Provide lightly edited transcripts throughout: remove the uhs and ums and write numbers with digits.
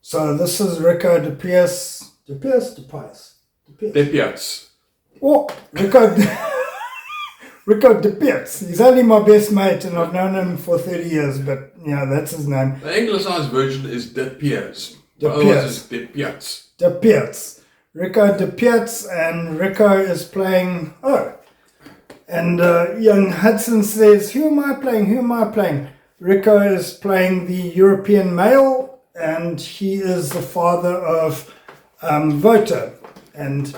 So this is Rico de Piaz. De Piaz. Oh, Rico de Piaz. He's only my best mate and I've known him for 30 years, but yeah, that's his name. The anglicized version is De Piaz. De Piaz. De Piaz. Rico de Piaz, and Rico is playing... And young Hudson says, who am I playing? Rico is playing the European male, and he is the father of Voter. And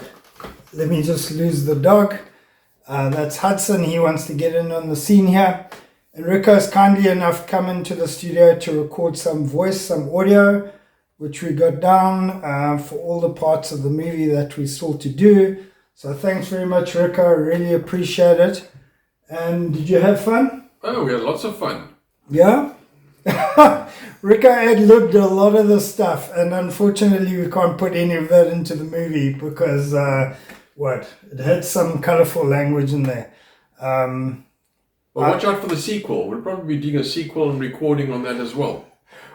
let me just lose the dog. That's Hudson. He wants to get in on the scene here. And Rico has kindly enough come into the studio to record some voice, some audio, which we got down for all the parts of the movie that we still to do. So thanks very much, Rico. I really appreciate it. And did you have fun? Oh, we had lots of fun. Yeah? Rico ad-libbed a lot of the stuff, and unfortunately we can't put any of that into the movie because, it had some colourful language in there. Well, watch out for the sequel. We'll probably be doing a sequel and recording on that as well.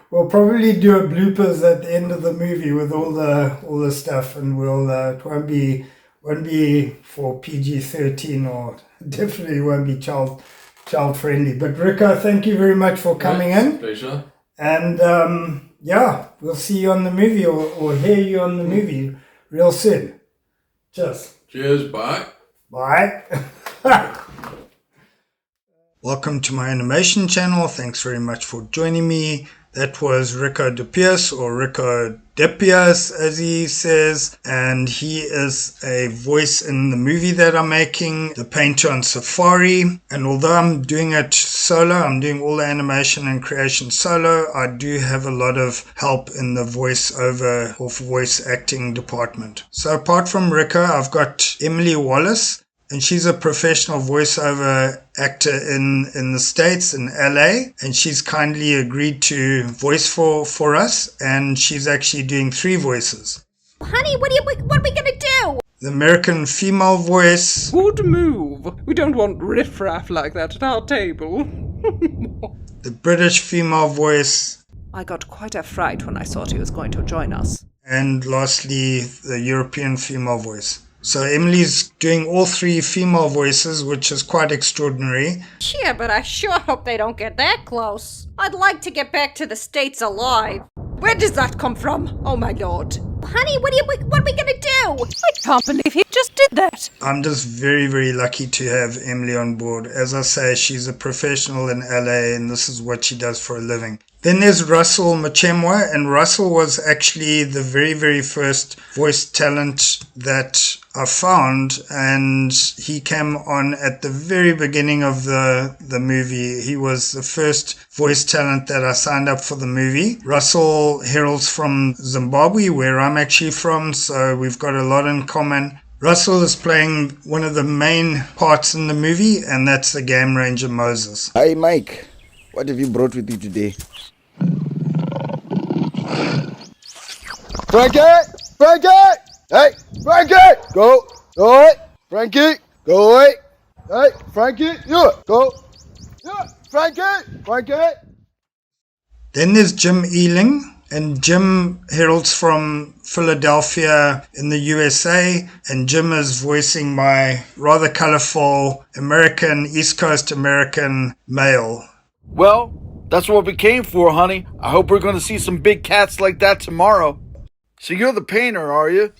We'll probably do a bloopers at the end of the movie with all the stuff, and we'll it won't be for PG-13 or definitely won't be child friendly. But Rico, thank you very much for coming in. Pleasure. And we'll see you on the movie or hear you on the movie real soon. Cheers, bye. Bye. Welcome to my animation channel. Thanks very much for joining me. That was Rico de Piaz, or Rico de Piaz as he says, and he is a voice in the movie that I'm making, The Painter on Safari. And although I'm doing it solo, I'm doing all the animation and creation solo, I do have a lot of help in the voiceover or voice acting department. So apart from Rico, I've got Emily Wallace, and she's a professional voiceover actor in the States, in LA, and she's kindly agreed to voice for us, and she's actually doing 3 voices. Honey, what are we gonna do? The American female voice. Good move. We don't want riffraff like that at our table. The British female voice. I got quite a fright when I thought he was going to join us. And lastly, the European female voice. So Emily's doing all 3 female voices, which is quite extraordinary. Yeah, but I sure hope they don't get that close. I'd like to get back to the States alive. Where does that come from? Oh my lord. Honey, what are we gonna do? I can't believe he just did that. I'm just very, very lucky to have Emily on board. As I say, she's a professional in LA, and this is what she does for a living. Then there's Russel Muchemwa, and Russel was actually the very, very first voice talent that I found, and he came on at the very beginning of the movie. He was the first voice talent that I signed up for the movie. Russel hails from Zimbabwe, where I'm actually from, so we've got a lot in common. Russell is playing one of the main parts in the movie, and that's the Game Ranger Moses. Hi Mike, what have you brought with you today? Frankie! Hey, Frankie! Go away! Frankie! Go away! Hey, Frankie! You! Go! Yeah, Frankie! Then there's Jim Ehling, and Jim heralds from Philadelphia in the USA, and Jim is voicing my rather colorful East Coast American male. Well, that's what we came for, honey. I hope we're going to see some big cats like that tomorrow. So you're the painter, are you?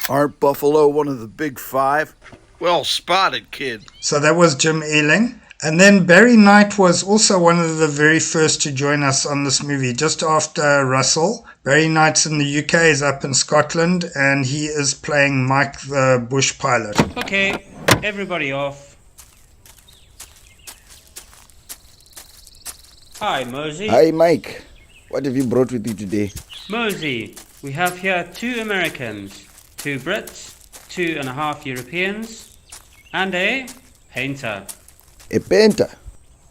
Aren't Buffalo one of the big 5? Well spotted, kid. So that was Jim Ehling. And then Barry Knight was also one of the very first to join us on this movie, just after Russell. Barry Knight's in the UK, is up in Scotland, and he is playing Mike the bush pilot. Okay, everybody off. Hi, Mosey. Hi Mike, what have you brought with you today? Mosey, we have here 2 Americans, 2 Brits, 2.5 Europeans, and a painter. A painter?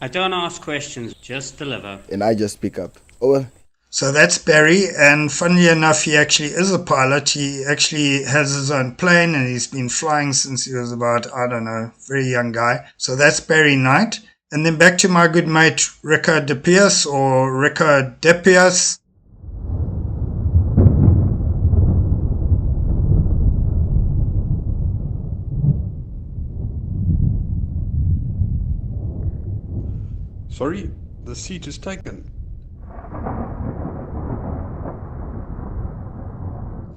I don't ask questions, just deliver. And I just pick up. Over. So that's Barry, and funnily enough, he actually is a pilot. He actually has his own plane, and he's been flying since he was about, very young guy. So that's Barry Knight. And then back to my good mate Rico de Piaz, or Rico de Piaz. Sorry, the seat is taken.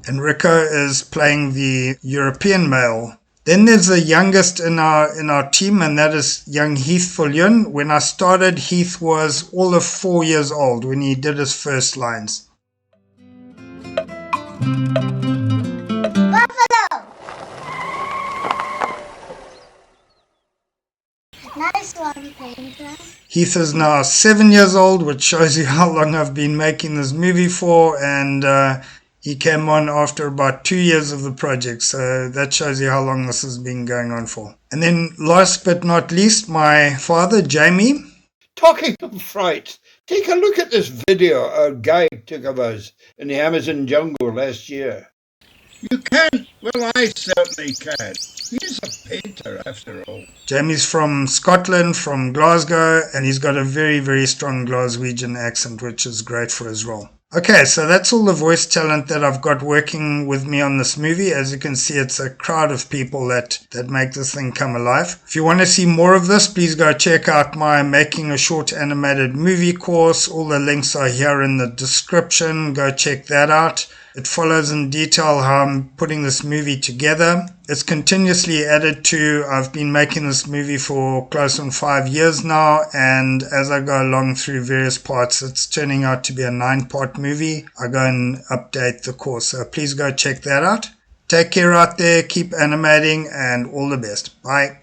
And Rico is playing the European male. Then there's the youngest in our team, and that is young Heath Viljoen. When I started, Heath was all of 4 years old when he did his first lines. Nice one, Painter. Heath is now 7 years old, which shows you how long I've been making this movie for, and he came on after about 2 years of the project, so that shows you how long this has been going on for. And then last but not least, my father, Jamie. Talking of fright, take a look at this video our guide took of us in the Amazon jungle last year. You can? Well, I certainly can. He's a painter after all. Jamie's from Scotland, from Glasgow, and he's got a very, very strong Glaswegian accent, which is great for his role. Okay, so that's all the voice talent that I've got working with me on this movie. As you can see, it's a crowd of people that make this thing come alive. If you want to see more of this, please go check out my Making a Short Animated Movie course. All the links are here in the description. Go check that out. It follows in detail how I'm putting this movie together. It's continuously added to. I've been making this movie for close on 5 years now, and as I go along through various parts, it's turning out to be a 9-part movie. I go and update the course, so please go check that out. Take care out there, keep animating, and all the best. Bye.